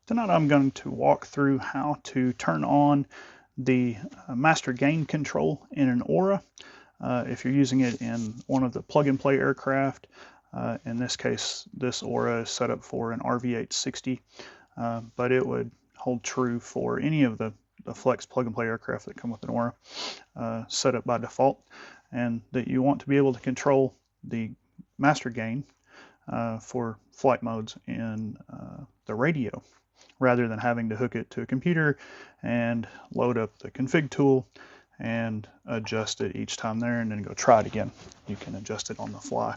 Tonight I'm going to walk through how to turn on the master gain control in an Aura. If you're using it in one of the plug-and-play aircraft, in this case this Aura is set up for an RV-860, but it would hold true for any of the Flex plug-and-play aircraft that come with an Aura set up by default, and that you want to be able to control the master gain for flight modes in the radio, rather than having to hook it to a computer and load up the config tool and adjust it each time there and then go try it again. You can adjust it on the fly.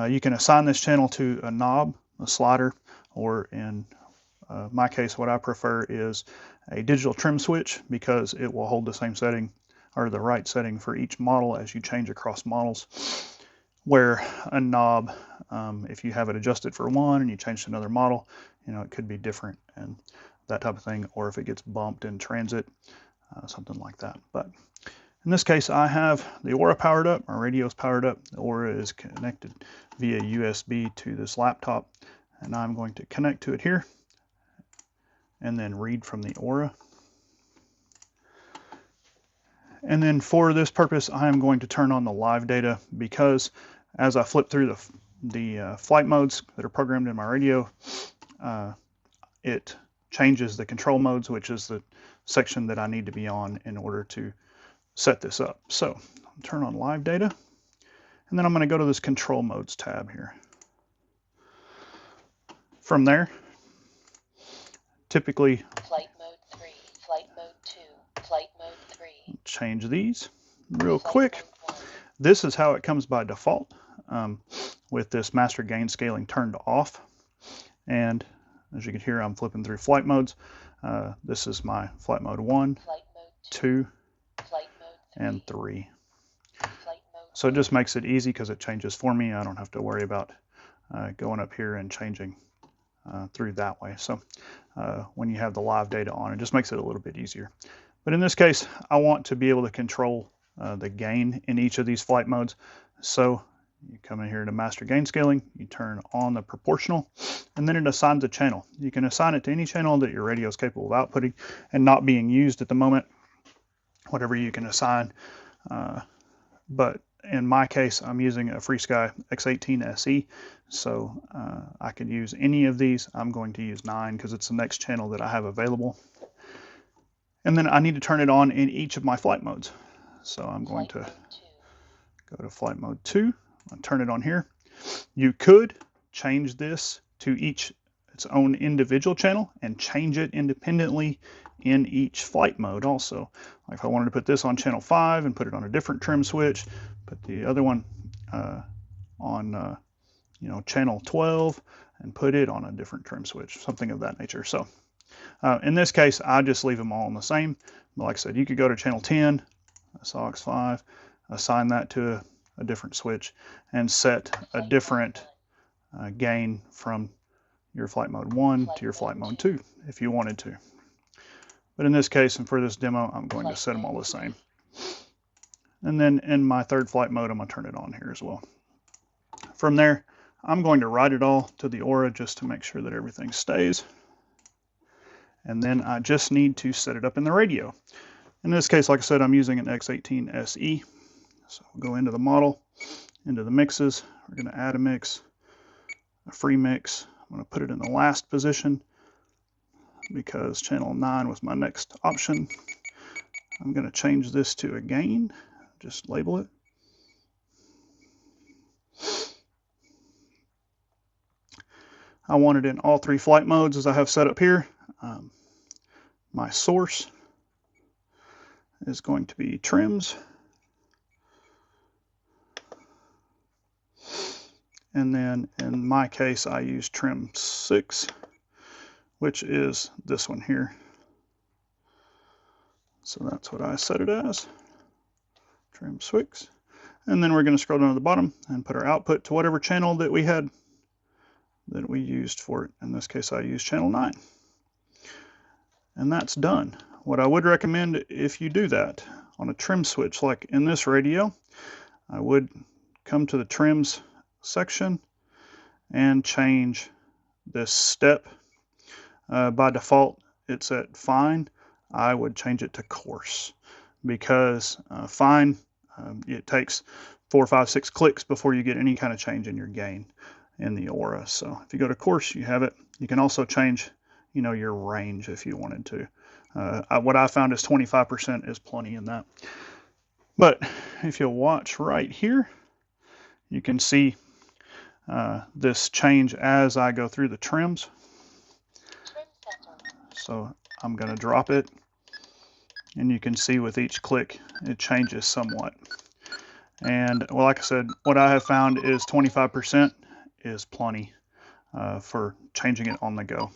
You can assign this channel to a knob, a slider, or in my case what I prefer is a digital trim switch, because it will hold the same setting or the right setting for each model as you change across models. Where a knob, if you have it adjusted for one and you change to another model, it could be different and that type of thing, or if it gets bumped in transit, something like that. But in this case, I have the Aura powered up, my radio's powered up, the Aura is connected via USB to this laptop, and I'm going to connect to it here and then read from the Aura. And then for this purpose, I am going to turn on the live data, because as I flip through the flight modes that are programmed in my radio, it changes the control modes, which is the section that I need to be on in order to set this up. So I'll turn on live data, and then I'm going to go to this control modes tab here. From there, typically flight mode 3, flight mode 2, flight mode 3. Change these real quick. This is how it comes by default, with this master gain scaling turned off. And as you can hear, I'm flipping through flight modes. This is my flight mode 1, flight mode 2, flight mode and 3. Flight mode so it just makes it easy because it changes for me. I don't have to worry about going up here and changing through that way. So when you have the live data on, it just makes it a little bit easier. But in this case, I want to be able to control the gain in each of these flight modes. So you come in here to master gain scaling, you turn on the proportional, and then it assigns a channel. You can assign it to any channel that your radio is capable of outputting and not being used at the moment, whatever you can assign. But in my case, I'm using a FrSky X18 SE, so I can use any of these. I'm going to use 9 because it's the next channel that I have available. And then I need to turn it on in each of my flight modes. So I'm going to go to flight mode 2, I'll turn it on here. You could change this to its own individual channel and change it independently in each flight mode also. Like if I wanted to put this on channel 5 and put it on a different trim switch, put the other one on channel 12 and put it on a different trim switch, something of that nature. So in this case, I just leave them all on the same. But like I said, you could go to channel 10, SOX 5, assign that to a different switch, and set a different gain from your flight mode 1 to your flight mode 2 if you wanted to. But in this case, and for this demo, I'm going to set them all the same. And then in my third flight mode, I'm going to turn it on here as well. From there, I'm going to write it all to the Aura just to make sure that everything stays. And then I just need to set it up in the radio. In this case, like I said, I'm using an X18 SE. So we'll go into the model, into the mixes. We're going to add a mix, a free mix. I'm going to put it in the last position because channel 9 was my next option. I'm going to change this to a gain, just label it. I want it in all 3 flight modes as I have set up here. My source is going to be trims. And then in my case, I use trim 6, which is this one here. So that's what I set it as, trim 6. And then we're going to scroll down to the bottom and put our output to whatever channel that we had that we used for it. In this case, I used channel 9. And that's done. What I would recommend, if you do that on a trim switch like in this radio, I would come to the trims section and change this step by default it's at fine. I would change it to coarse, because fine, it takes 4, 5, 6 clicks before you get any kind of change in your gain in the aura. So if you go to coarse, you have it. You can also change, your range if you wanted to. What I found is 25% is plenty in that. But if you'll watch right here, you can see this change as I go through the trims. So I'm going to drop it, and you can see with each click it changes somewhat. And well, like I said, what I have found is 25% is plenty for changing it on the go,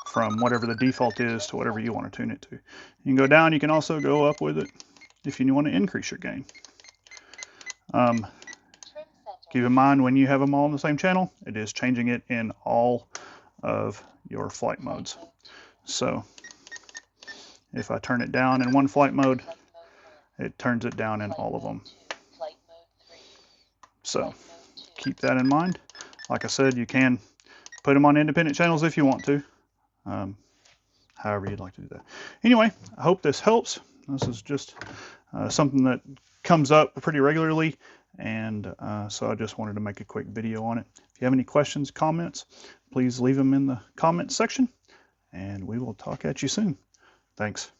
from whatever the default is to whatever you want to tune it to. You can go down, you can also go up with it if you want to increase your gain. Keep in mind, when you have them all on the same channel, it is changing it in all of your flight modes. So if I turn it down in one flight mode, it turns it down in all of them. So keep that in mind. Like I said, you can put them on independent channels if you want to. However you'd like to do that. Anyway, I hope this helps. This is just something that comes up pretty regularly, and so I just wanted to make a quick video on it. If you have any questions, comments, please leave them in the comments section, and we will talk at you soon. Thanks.